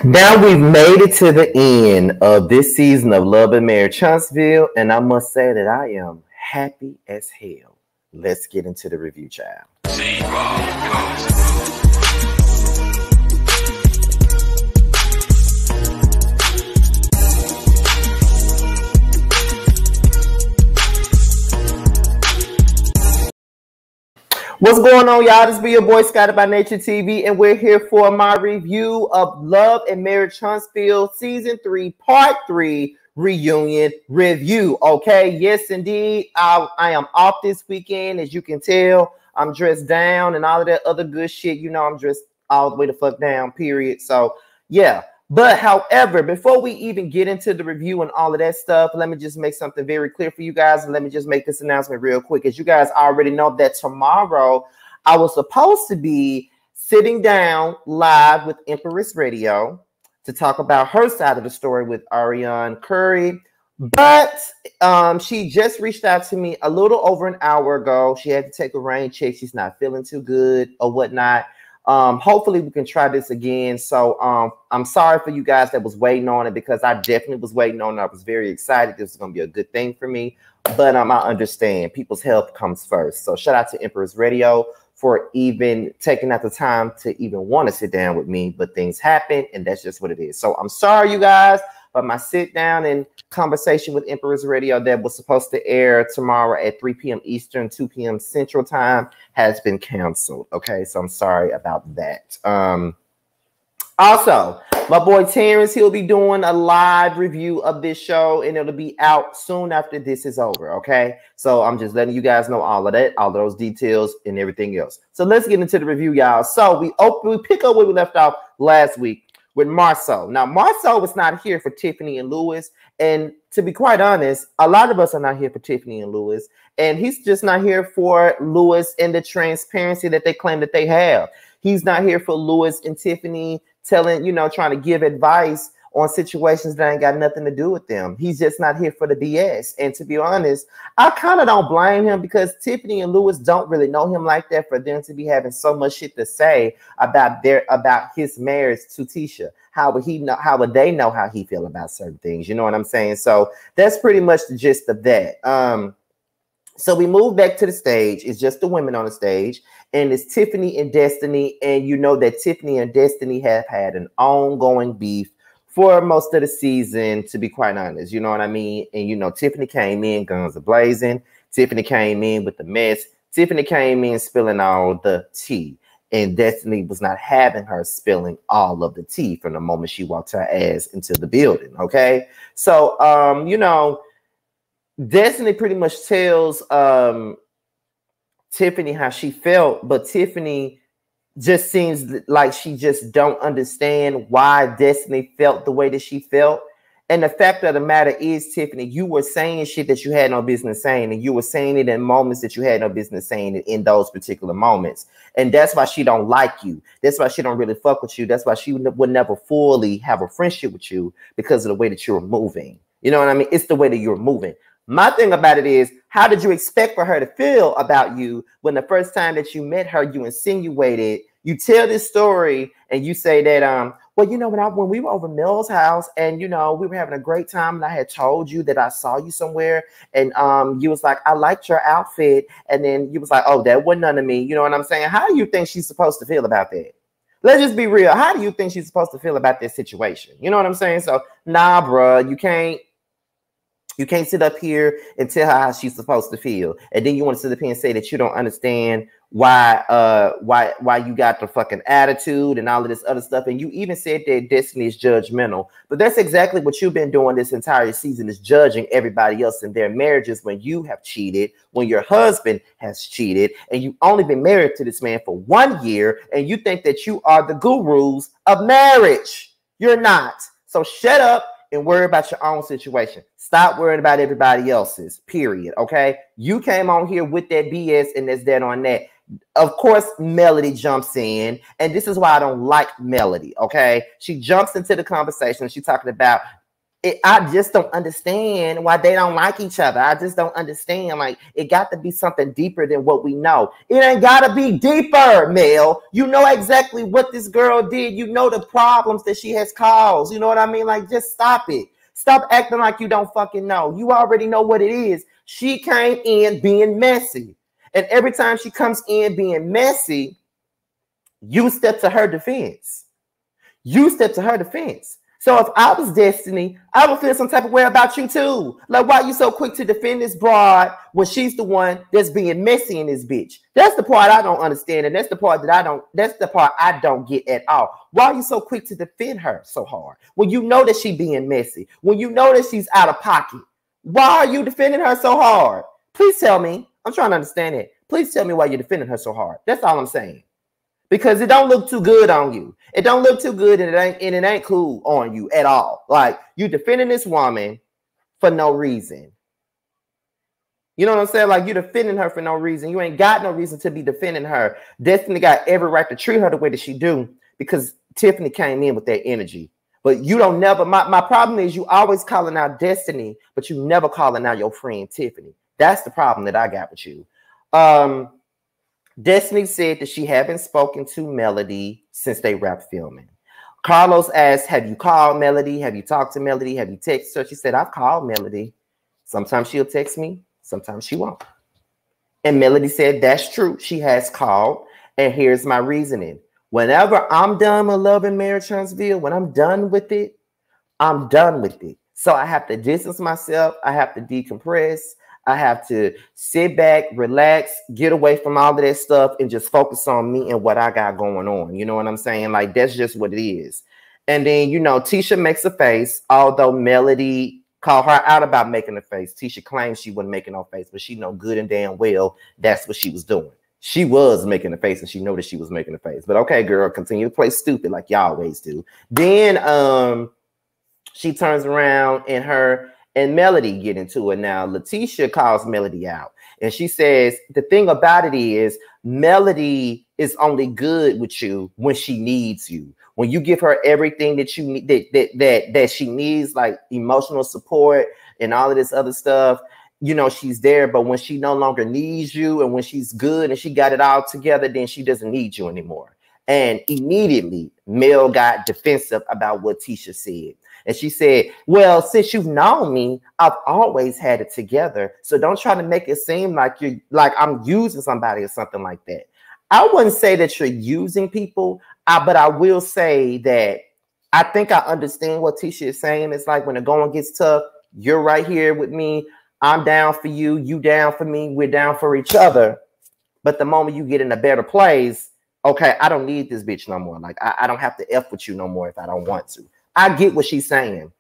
Now we've made it to the end of this season of Love and Marriage Huntsville, and I must say that I am happy as hell. Let's get into the review, child. What's going on, y'all? This be your boy Scotty by Nature TV, and we're here for my review of Love and Marriage Huntsville Season 3, Part 3 Reunion Review. Okay, yes, indeed. I am off this weekend. As you can tell, I'm dressed down and all of that other good shit. You know, I'm dressed all the way the fuck down, period. So, yeah. But however, before we even get into the review and all of that stuff, let me just make something very clear for you guys. And let me just make this announcement real quick. As you guys already know, that tomorrow I was supposed to be sitting down live with Empress Radio to talk about her side of the story with Ariane Curry. But she just reached out to me a little over an hour ago. She had to take a rain check. She's not feeling too good or whatnot. Hopefully we can try this again. So I'm sorry for you guys that was waiting on it, because I definitely was waiting on it. I was very excited. This is going to be a good thing for me. But I understand people's health comes first. So shout out to Empress Radio for even taking out the time to even want to sit down with me. But things happen, and that's just what it is. So I'm sorry, you guys. But my sit down and conversation with Empress Radio that was supposed to air tomorrow at 3 p.m. Eastern, 2 p.m. Central Time has been canceled. Okay, so I'm sorry about that. Also, my boy Terrence, he'll be doing a live review of this show, and it'll be out soon after this is over. Okay, so I'm just letting you guys know all of that, all of those details and everything else. So let's get into the review, y'all. So we pick up where we left off last week with Marceau. Now, Marceau was not here for Tiffany and Louis. And to be quite honest, a lot of us are not here for Tiffany and Louis. And he's just not here for Louis and the transparency that they claim that they have. He's not here for Louis and Tiffany trying to give advice on situations that ain't got nothing to do with them. He's just not here for the BS. And to be honest, I kind of don't blame him, because Tiffany and Louis don't really know him like that for them to be having so much shit to say about his marriage to Tisha. How would they know how he feel about certain things? You know what I'm saying? So that's pretty much the gist of that. So we move back to the stage. It's just the women on the stage, and it's Tiffany and Destiny. And you know that Tiffany and Destiny have had an ongoing beef for most of the season, to be quite honest. You know what I mean? And, Tiffany came in guns a-blazing. Tiffany came in with the mess. Tiffany came in spilling all the tea. And Destiny was not having her spilling all of the tea from the moment she walked her ass into the building, okay? So, Destiny pretty much tells Tiffany how she felt, but Tiffany just seems like she just don't understand why Destiny felt the way that she felt. And the fact of the matter is, Tiffany, you were saying shit that you had no business saying, and you were saying it in moments that you had no business saying it in those particular moments. And that's why she don't like you. That's why she don't really fuck with you. That's why she would never fully have a friendship with you, because of the way that you're moving. You know what I mean? It's the way that you're moving. My thing about it is, how did you expect for her to feel about you when the first time that you met her, you insinuated, you tell this story and you say that, well, when we were over Mel's house and, we were having a great time, and I had told you that I saw you somewhere, and you was like, I liked your outfit. And then you was like, oh, that wasn't none of me. You know what I'm saying? How do you think she's supposed to feel about that? Let's just be real. How do you think she's supposed to feel about this situation? You know what I'm saying? So, nah, bruh, you can't sit up here and tell her how she's supposed to feel. And then you want to sit up here and say that you don't understand why you got the fucking attitude and all of this other stuff. And you even said that Destiny is judgmental. But that's exactly what you've been doing this entire season, is judging everybody else in their marriages when you have cheated, when your husband has cheated, and you've only been married to this man for 1 year, and you think that you are the gurus of marriage. You're not. So shut up and worry about your own situation. Stop worrying about everybody else's, period, okay? You came on here with that BS, and that's that on that. Of course, Melody jumps in, and this is why I don't like Melody, okay? She jumps into the conversation. She's talking about I just don't understand why they don't like each other. I just don't understand. Like, it got to be something deeper than what we know. It ain't got to be deeper, Mel. You know exactly what this girl did. You know the problems that she has caused. You know what I mean? Like, just stop it. Stop acting like you don't fucking know. You already know what it is. She came in being messy. And every time she comes in being messy, you step to her defense. You step to her defense. So if I was Destiny, I would feel some type of way about you too. Like, why are you so quick to defend this broad when she's the one that's being messy in this bitch? That's the part I don't understand, and that's the part I don't get at all. Why are you so quick to defend her so hard when you know that she's being messy? When you know that she's out of pocket? Why are you defending her so hard? Please tell me. I'm trying to understand it. Please tell me why you're defending her so hard. That's all I'm saying. Because it don't look too good on you. It don't look too good, and it ain't cool on you at all. Like, you defending this woman for no reason. You know what I'm saying? Like, you defending her for no reason. You ain't got no reason to be defending her. Destiny got every right to treat her the way that she do because Tiffany came in with that energy. But you don't never. My problem is you always calling out Destiny, but you never calling out your friend Tiffany. That's the problem that I got with you. Destiny said that she haven't spoken to Melody since they wrapped filming. Carlos asked, have you called Melody? Have you talked to Melody? Have you texted her? She said, I've called Melody. Sometimes she'll text me. Sometimes she won't. And Melody said, that's true. She has called. And here's my reasoning. Whenever I'm done with Love and Marriage Huntsville, when I'm done with it, I'm done with it. So I have to distance myself. I have to decompress. I have to sit back, relax, get away from all of that stuff and just focus on me and what I got going on. You know what I'm saying? Like, that's just what it is. And then, you know, Tisha makes a face, although Melody called her out about making a face. Tisha claims she wasn't making no face, but she know good and damn well that's what she was doing. She was making a face and she know that she was making a face. But okay, girl, continue to play stupid like you always do. Then she turns around and her and Melody get into it. Now, Letitia calls Melody out. And she says, the thing about it is, Melody is only good with you when she needs you. When you give her everything that you need, that she needs, like emotional support and all of this other stuff, you know, she's there. But when she no longer needs you and when she's good and she got it all together, then she doesn't need you anymore. And immediately, Mel got defensive about what Tisha said. And she said, well, since you've known me, I've always had it together. So don't try to make it seem like I'm using somebody or something like that. I wouldn't say that you're using people, but I will say that I think I understand what Tisha is saying. It's like when the going gets tough, you're right here with me. I'm down for you. You down for me. We're down for each other. But the moment you get in a better place, okay, I don't need this bitch no more. Like, I don't have to F with you no more if I don't want to. I get what she's saying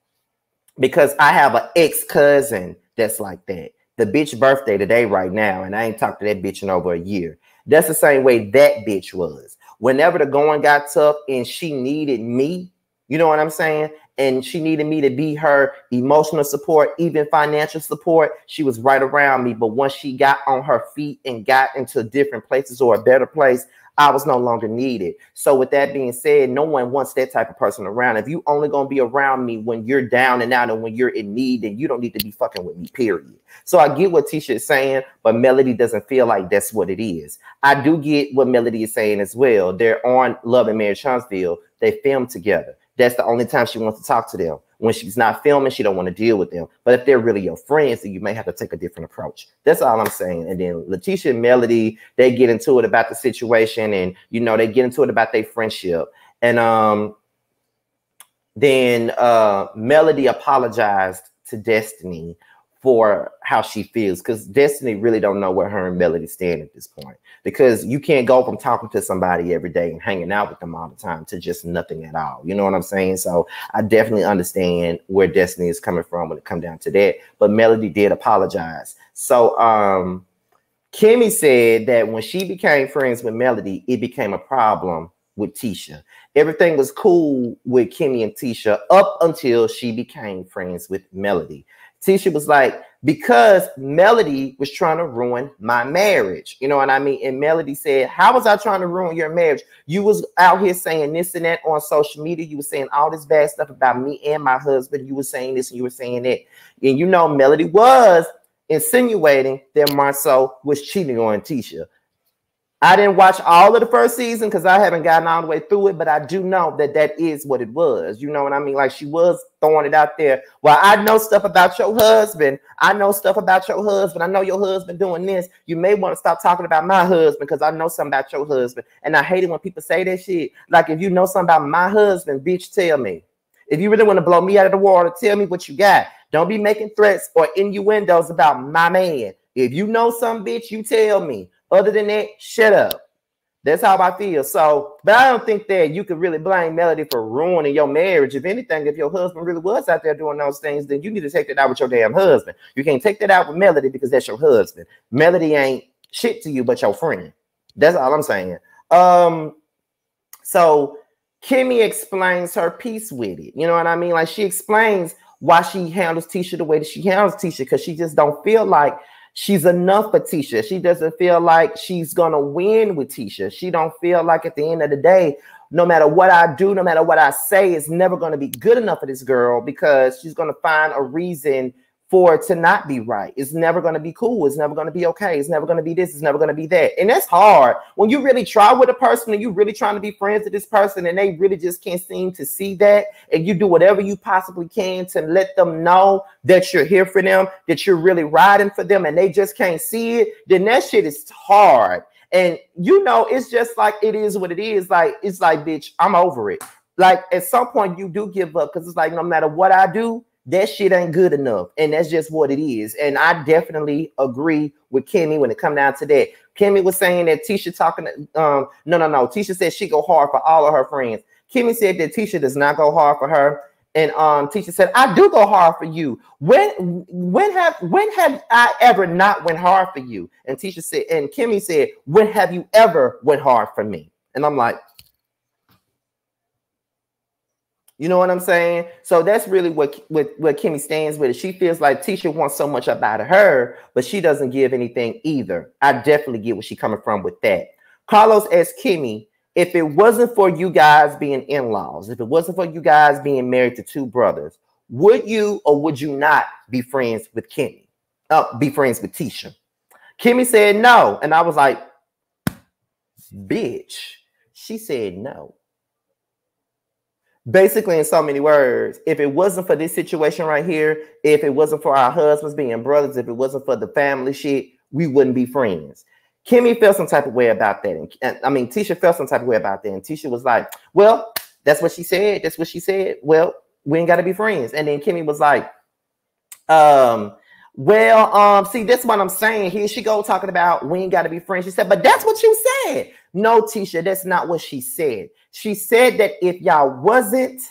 because I have an ex-cousin that's like that. The bitch birthday today right now, and I ain't talked to that bitch in over a year. That's the same way that bitch was. Whenever the going got tough and she needed me, you know what I'm saying? And she needed me to be her emotional support, even financial support. She was right around me. But once she got on her feet and got into different places or a better place, I was no longer needed. So with that being said, no one wants that type of person around. If you only going to be around me when you're down and out and when you're in need, then you don't need to be fucking with me, period. So I get what Tisha is saying, but Melody doesn't feel like that's what it is. I do get what Melody is saying as well. They're on Love and Marriage Huntsville. They film together. That's the only time she wants to talk to them. When she's not filming, she don't want to deal with them. But if they're really your friends, then you may have to take a different approach. That's all I'm saying. And then Letitia and Melody, they get into it about the situation, and you know, they get into it about their friendship. And then Melody apologized to Destiny for how she feels, because Destiny really don't know where her and Melody stand at this point, because you can't go from talking to somebody every day and hanging out with them all the time to just nothing at all. You know what I'm saying? So I definitely understand where Destiny is coming from when it comes down to that. But Melody did apologize. So Kimmy said that when she became friends with Melody, it became a problem with Tisha. Everything was cool with Kimmy and Tisha up until she became friends with Melody. Tisha was like, because Melody was trying to ruin my marriage. You know what I mean? And Melody said, how was I trying to ruin your marriage? You was out here saying this and that on social media. You were saying all this bad stuff about me and my husband. You were saying this and you were saying that. And you know, Melody was insinuating that Marceau was cheating on Tisha. I didn't watch all of the first season because I haven't gotten all the way through it, but I do know that that is what it was. You know what I mean? Like, she was throwing it out there. Well, I know stuff about your husband. I know stuff about your husband. I know your husband doing this. You may want to stop talking about my husband because I know something about your husband. And I hate it when people say that shit. Like, if you know something about my husband, bitch, tell me. If you really want to blow me out of the water, tell me what you got. Don't be making threats or innuendos about my man. If you know something, bitch, you tell me. Other than that, shut up. That's how I feel. So, but I don't think that you could really blame Melody for ruining your marriage. If anything, if your husband really was out there doing those things, then you need to take that out with your damn husband. You can't take that out with Melody because that's your husband. Melody ain't shit to you but your friend. That's all I'm saying. So Kimmy explains her piece with it. You know what I mean? Like, she explains why she handles Tisha the way that she handles Tisha, because she just don't feel like she's enough for Tisha. She doesn't feel like she's going to win with Tisha. She don't feel like at the end of the day, no matter what I do, no matter what I say, it's never going to be good enough for this girl, because she's going to find a reason for it to not be right. It's never going to be cool. It's never going to be okay. It's never going to be this. It's never going to be that. And that's hard. When you really try with a person and you really trying to be friends with this person and they really just can't seem to see that, and you do whatever you possibly can to let them know that you're here for them, that you're really riding for them, and they just can't see it, then that shit is hard. And you know, it's just like, it is what it is. Like, it's like, bitch, I'm over it. Like, at some point you do give up, because it's like, no matter what I do, that shit ain't good enough. And that's just what it is. And I definitely agree with Kimmy when it comes down to that. Kimmy was saying that Tisha talking to, no. Tisha said she go hard for all of her friends. Kimmy said that Tisha does not go hard for her. And Tisha said, I do go hard for you. When have I ever not went hard for you? And Tisha said, and Kimmy said, when have you ever went hard for me? And I'm like, you know what I'm saying? So that's really what Kimmy stands with. She feels like Tisha wants so much up out of her, but she doesn't give anything either. I definitely get where she's coming from with that. Carlos asked Kimmy, if it wasn't for you guys being in-laws, if it wasn't for you guys being married to two brothers, would you or would you not be friends with Kimmy? Be friends with Tisha? Kimmy said no. And I was like, bitch. She said no. Basically, in so many words, if it wasn't for this situation right here, if it wasn't for our husbands being brothers, if it wasn't for the family shit, we wouldn't be friends. Kimmy felt some type of way about that. And I mean, Tisha felt some type of way about that. And Tisha was like, well, that's what she said. That's what she said. Well, we ain't got to be friends. And then Kimmy was like, see, that's what I'm saying. Here she go talking about we ain't got to be friends. She said, but that's what you said. No, Tisha, that's not what she said. She said that if y'all wasn't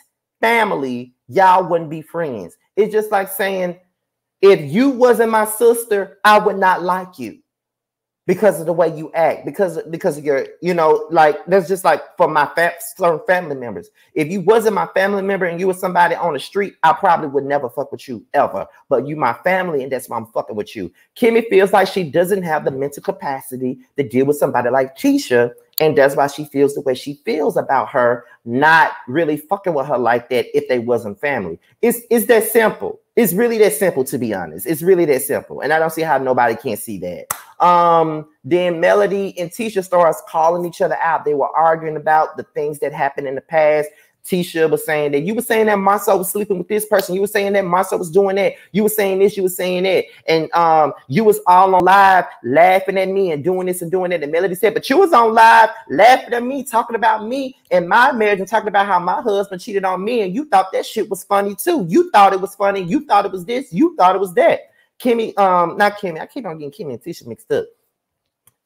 family, y'all wouldn't be friends. It's just like saying, if you wasn't my sister, I would not like you because of the way you act, because of your, you know, like, that's just like for my certain family members. If you wasn't my family member and you were somebody on the street, I probably would never fuck with you ever. But you my family, and that's why I'm fucking with you. Kimmy feels like she doesn't have the mental capacity to deal with somebody like Tisha, and that's why she feels the way she feels about her not really fucking with her like that if they wasn't family. It's that simple. It's really that simple, to be honest. It's really that simple. And I don't see how nobody can't see that. Then Melody and Tisha starts calling each other out. They were arguing about the things that happened in the past. Tisha was saying that you were saying that Marceau was sleeping with this person. You were saying that Marceau was doing that. You were saying this, you were saying that. And you was all on live laughing at me and doing this and doing that. And Melody said, but you was on live laughing at me, talking about me and my marriage and talking about how my husband cheated on me. And you thought that shit was funny too. You thought it was funny. You thought it was this. You thought it was that. Kimmy, not Kimmy. I keep on getting Kimmy and Tisha mixed up.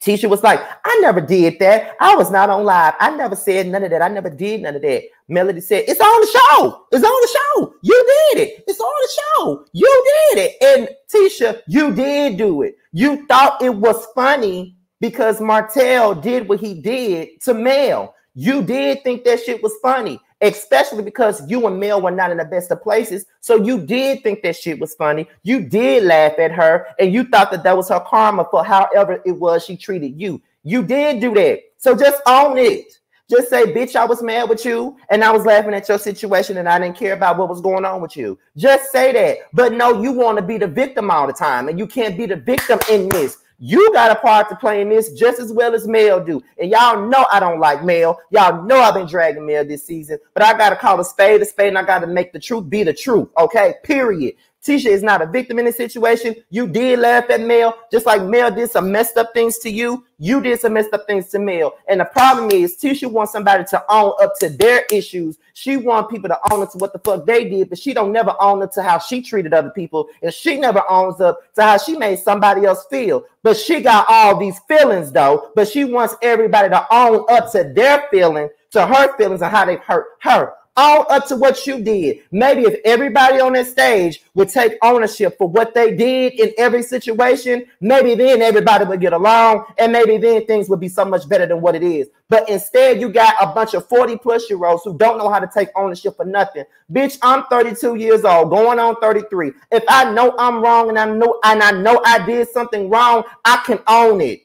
Tisha was like, I never did that. I was not on live. I never said none of that. I never did none of that. Melody said, it's on the show. It's on the show. You did it. It's on the show. You did it. And Tisha, you did do it. You thought it was funny because Martell did what he did to Mel. You did think that shit was funny. especially because you and Mel were not in the best of places. So you did think that shit was funny. You did laugh at her, and you thought that that was her karma for however it was she treated you. You did do that. So just own it. Just say, bitch, I was mad with you and I was laughing at your situation and I didn't care about what was going on with you. Just say that. But no, you want to be the victim all the time, and you can't be the victim in this. You got a part to play in this just as well as Mel do. And y'all know I don't like Mel. Y'all know I've been dragging Mel this season, but I got to call a spade, and I got to make the truth be the truth. Okay, period. Tisha is not a victim in this situation. You did laugh at Mel, just like Mel did some messed up things to you. You did some messed up things to Mel. And the problem is Tisha wants somebody to own up to their issues. She wants people to own up to what the fuck they did, but she don't never own up to how she treated other people. And she never owns up to how she made somebody else feel. But she got all these feelings though, but she wants everybody to own up to their feelings, to her feelings and how they hurt her. All up to what you did. Maybe if everybody on that stage would take ownership for what they did in every situation, maybe then everybody would get along, and maybe then things would be so much better than what it is. But instead, you got a bunch of 40-plus-year-olds who don't know how to take ownership for nothing. Bitch, I'm 32 years old, going on 33. If I know I'm wrong and I know I did something wrong, I can own it.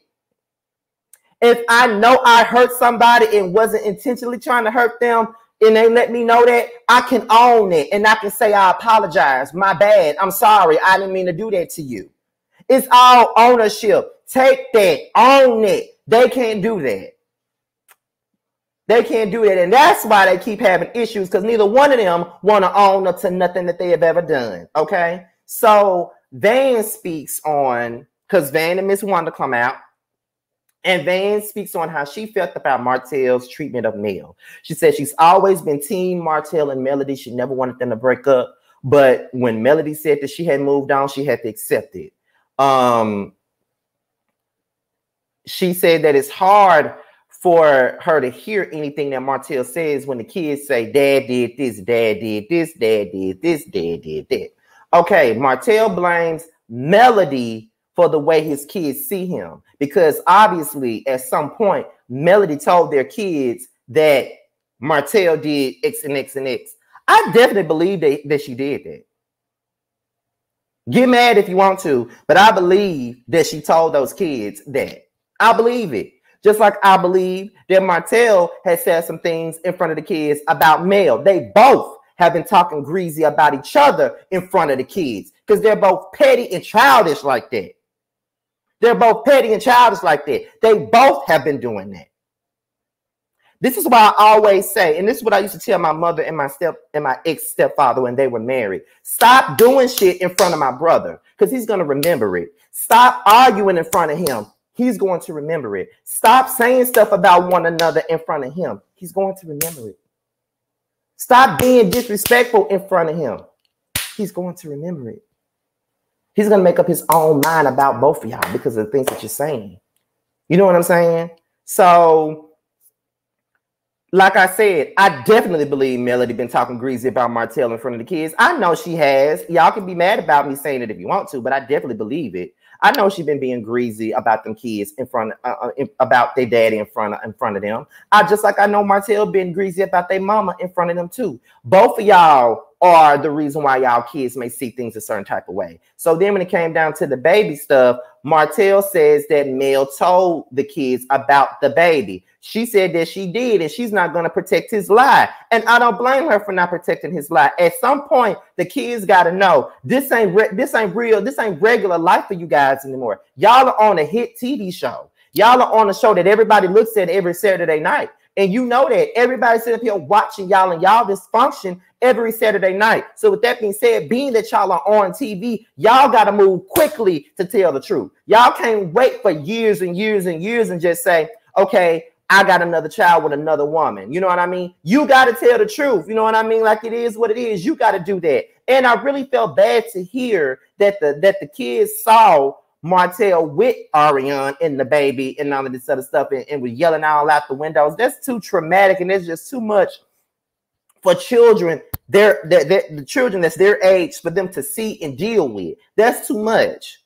If I know I hurt somebody and wasn't intentionally trying to hurt them, and they let me know that, I can own it. And I can say, I apologize. My bad. I'm sorry. I didn't mean to do that to you. It's all ownership. Take that. Own it. They can't do that. They can't do that. And that's why they keep having issues, because neither one of them want to own up to nothing that they have ever done. Okay? So Van speaks on, because Van and Miss Wanda come out, and Van speaks on how she felt about Martell's treatment of Mel. She said she's always been team Martell and Melody. She never wanted them to break up. But when Melody said that she had moved on, she had to accept it. She said that it's hard for her to hear anything that Martell says when the kids say, Dad did this, Dad did this, Dad did this, Dad did that. Okay, Martell blames Melody for the way his kids see him, because obviously at some point Melody told their kids that Martell did X and X and X. I definitely believe that she did that. Get mad if you want to, but I believe that she told those kids that. I believe it. Just like I believe that Martell has said some things in front of the kids about Mel. They both have been talking greasy about each other in front of the kids because they're both petty and childish like that. They're both petty and childish like that. They both have been doing that. This is why I always say, and this is what I used to tell my mother and my ex-stepfather when they were married. Stop doing shit in front of my brother, because he's going to remember it. Stop arguing in front of him. He's going to remember it. Stop saying stuff about one another in front of him. He's going to remember it. Stop being disrespectful in front of him. He's going to remember it. He's going to make up his own mind about both of y'all because of the things that you're saying. You know what I'm saying? So, like I said, I definitely believe Melody been talking greasy about Martell in front of the kids. I know she has. Y'all can be mad about me saying it if you want to, but I definitely believe it. I know she's been being greasy about them kids in front about their daddy in front of them. Just like I know Martell been greasy about their mama in front of them too. Both of y'all are the reason why y'all kids may see things a certain type of way. So then when it came down to the baby stuff, Martell says that Mel told the kids about the baby. She said that she did, and she's not going to protect his lie. And I don't blame her for not protecting his lie. At some point, the kids got to know this ain't real. This ain't regular life for you guys anymore. Y'all are on a hit TV show. Y'all are on a show that everybody looks at every Saturday night. And you know that everybody's sitting up here watching y'all and y'all dysfunction every Saturday night. So with that being said, being that y'all are on TV, y'all got to move quickly to tell the truth. Y'all can't wait for years and years and years and just say, okay, I got another child with another woman. You know what I mean? You got to tell the truth. You know what I mean? Like it is what it is. You got to do that. And I really felt bad to hear that the kids saw Martell with Ariane and the baby and all of this other stuff and was yelling all out the windows. That's too traumatic, and it's just too much for children. The children that's their age for them to see and deal with. That's too much.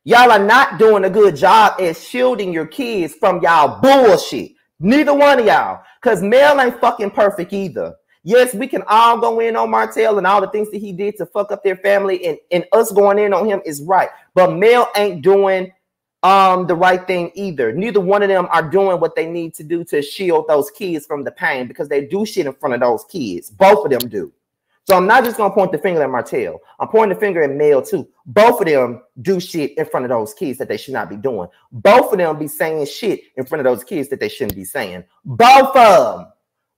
Y'all are not doing a good job at shielding your kids from y'all bullshit. Neither one of y'all. Because Mel ain't fucking perfect either. Yes, we can all go in on Martell and all the things that he did to fuck up their family, and us going in on him is right. But Mel ain't doing the right thing either. Neither one of them are doing what they need to do to shield those kids from the pain, because they do shit in front of those kids. Both of them do. So I'm not just gonna point the finger at Martell. I'm pointing the finger at Mel too. Both of them do shit in front of those kids that they should not be doing. Both of them be saying shit in front of those kids that they shouldn't be saying. Both of them.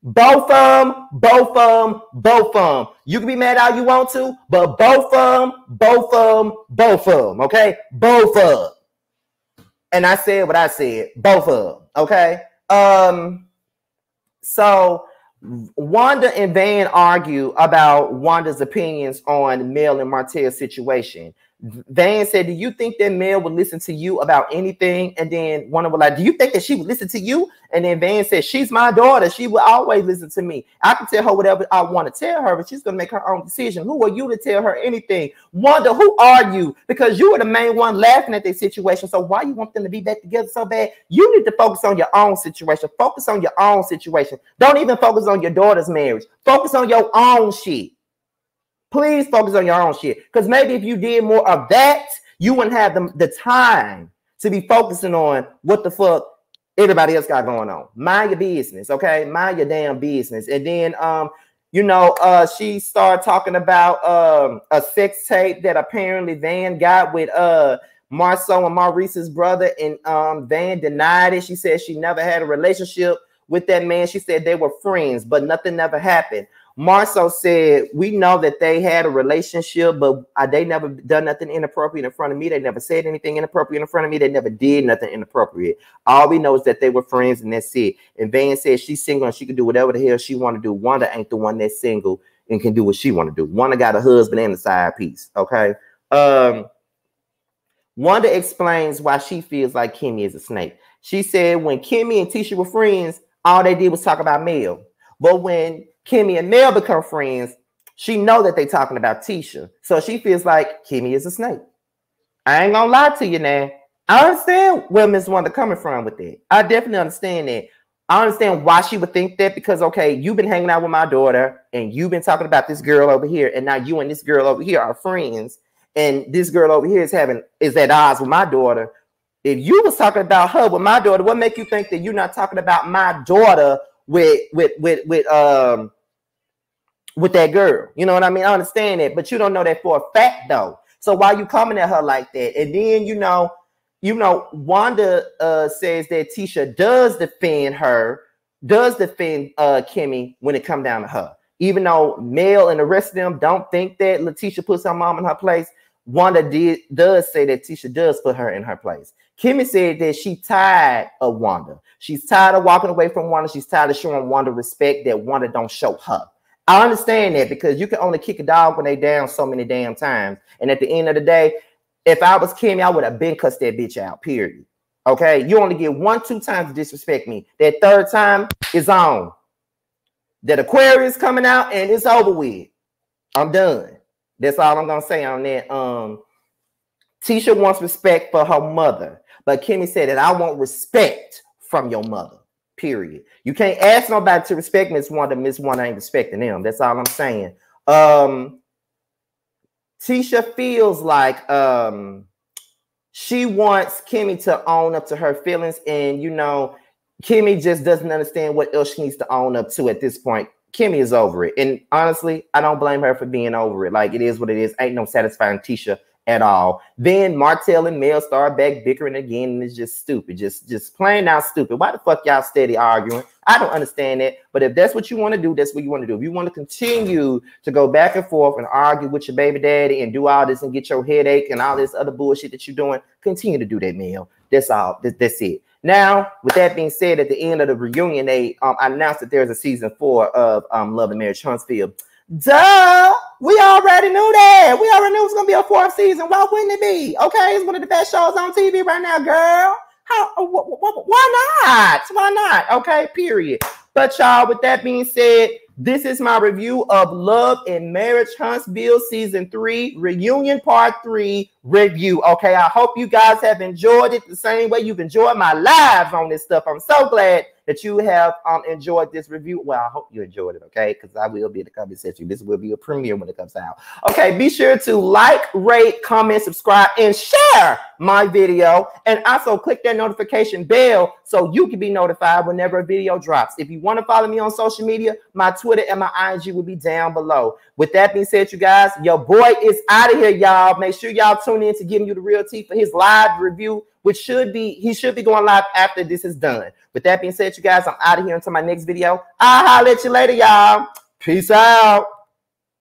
Both of them, both of them, both of them. You can be mad all you want to, but both of them, both of them, both of them, okay? Both of them. And I said what I said, both of them, okay? So Wanda and Van argue about Wanda's opinions on Mel and Martell's situation. Van said, do you think that Mel would listen to you about anything? And then Wanda was like, do you think that she would listen to you? And then Van said, she's my daughter. She will always listen to me. I can tell her whatever I want to tell her, but she's going to make her own decision. Who are you to tell her anything? Wanda, who are you? Because you were the main one laughing at their situation. So why you want them to be back together so bad? You need to focus on your own situation. Focus on your own situation. Don't even focus on your daughter's marriage. Focus on your own shit. Please focus on your own shit. Because maybe if you did more of that, you wouldn't have the time to be focusing on what the fuck everybody else got going on. Mind your business, okay? Mind your damn business. And then, she started talking about a sex tape that apparently Van got with Marceau and Maurice's brother, and Van denied it. She said she never had a relationship with that man. She said they were friends, but nothing never happened. Marceau said, we know that they had a relationship, but they never done nothing inappropriate in front of me. They never said anything inappropriate in front of me. They never did nothing inappropriate. All we know is that they were friends, and that's it. And Van said she's single and she can do whatever the hell she want to do. Wanda ain't the one that's single and can do what she want to do. Wanda got a husband and a side piece, okay? Wanda explains why she feels like Kimmy is a snake. She said when Kimmy and Tisha were friends, all they did was talk about Mel. But when Kimmy and Mel become friends, she know that they talking about Tisha. So she feels like Kimmy is a snake. I ain't gonna lie to you now. I understand where Miss Wanda coming from with that. I definitely understand that. I understand why she would think that, because, okay, you've been hanging out with my daughter and you've been talking about this girl over here, and now you and this girl over here are friends, and this girl over here is at odds with my daughter. If you was talking about her with my daughter, what make you think that you're not talking about my daughter with that girl? You know what I mean? I understand that, but you don't know that for a fact though. So why you coming at her like that? And then Wanda says that Tisha does defend Kimmy when it come down to her. Even though Mel and the rest of them don't think that Letitia puts her mom in her place, Wanda does say that Tisha does put her in her place. Kimmy said that she tired of Wanda. She's tired of walking away from Wanda. She's tired of showing Wanda respect that Wanda don't show her. I understand that, because you can only kick a dog when they down so many damn times. And at the end of the day, if I was Kimmy, I would have been cussed that bitch out, period. Okay? You only get 1-2 times to disrespect me. That third time is on. That Aquarius coming out and it's over with. I'm done. That's all I'm going to say on that. Tisha wants respect for her mother, but Kimmy said that I want respect from your mother, period. You can't ask nobody to respect Miss Wanda. Miss Wanda ain't respecting them. That's all I'm saying. Tisha feels like she wants Kimmy to own up to her feelings, and Kimmy just doesn't understand what else she needs to own up to at this point. Kimmy is over it. And honestly, I don't blame her for being over it. Like, it is what it is. Ain't no satisfying Tisha at all. Then Martell and Mel start back bickering again, and it's just stupid. Just plain out stupid. Why the fuck y'all steady arguing? I don't understand that. But if that's what you want to do, that's what you want to do. If you want to continue to go back and forth and argue with your baby daddy and do all this and get your headache and all this other bullshit that you're doing, continue to do that, Mel. That's all. That's it. Now, with that being said, at the end of the reunion, they announced that there's a season 4 of Love and Marriage Huntsville. Duh! We already knew that. We already knew it was going to be a 4th season. Why wouldn't it be? Okay, it's one of the best shows on TV right now, girl. Why not? Why not? Okay, period. But y'all, with that being said, this is my review of Love and Marriage Huntsville Season 3 Reunion Part 3 review. Okay, I hope you guys have enjoyed it the same way you've enjoyed my lives on this stuff. I'm so glad that you have enjoyed this review. Well, I hope you enjoyed it, okay? Because I will be in the comment section. This will be a premiere when it comes out. Okay, be sure to like, rate, comment, subscribe, and share my video. And also click that notification bell so you can be notified whenever a video drops. If you want to follow me on social media, my Twitter and my IG will be down below. With that being said, you guys, your boy is out of here, y'all. Make sure y'all tune in to Giving You the Real Tea for his live review, which he should be going live after this is done. With that being said, you guys, I'm out of here until my next video. I'll holler at you later, y'all. Peace out.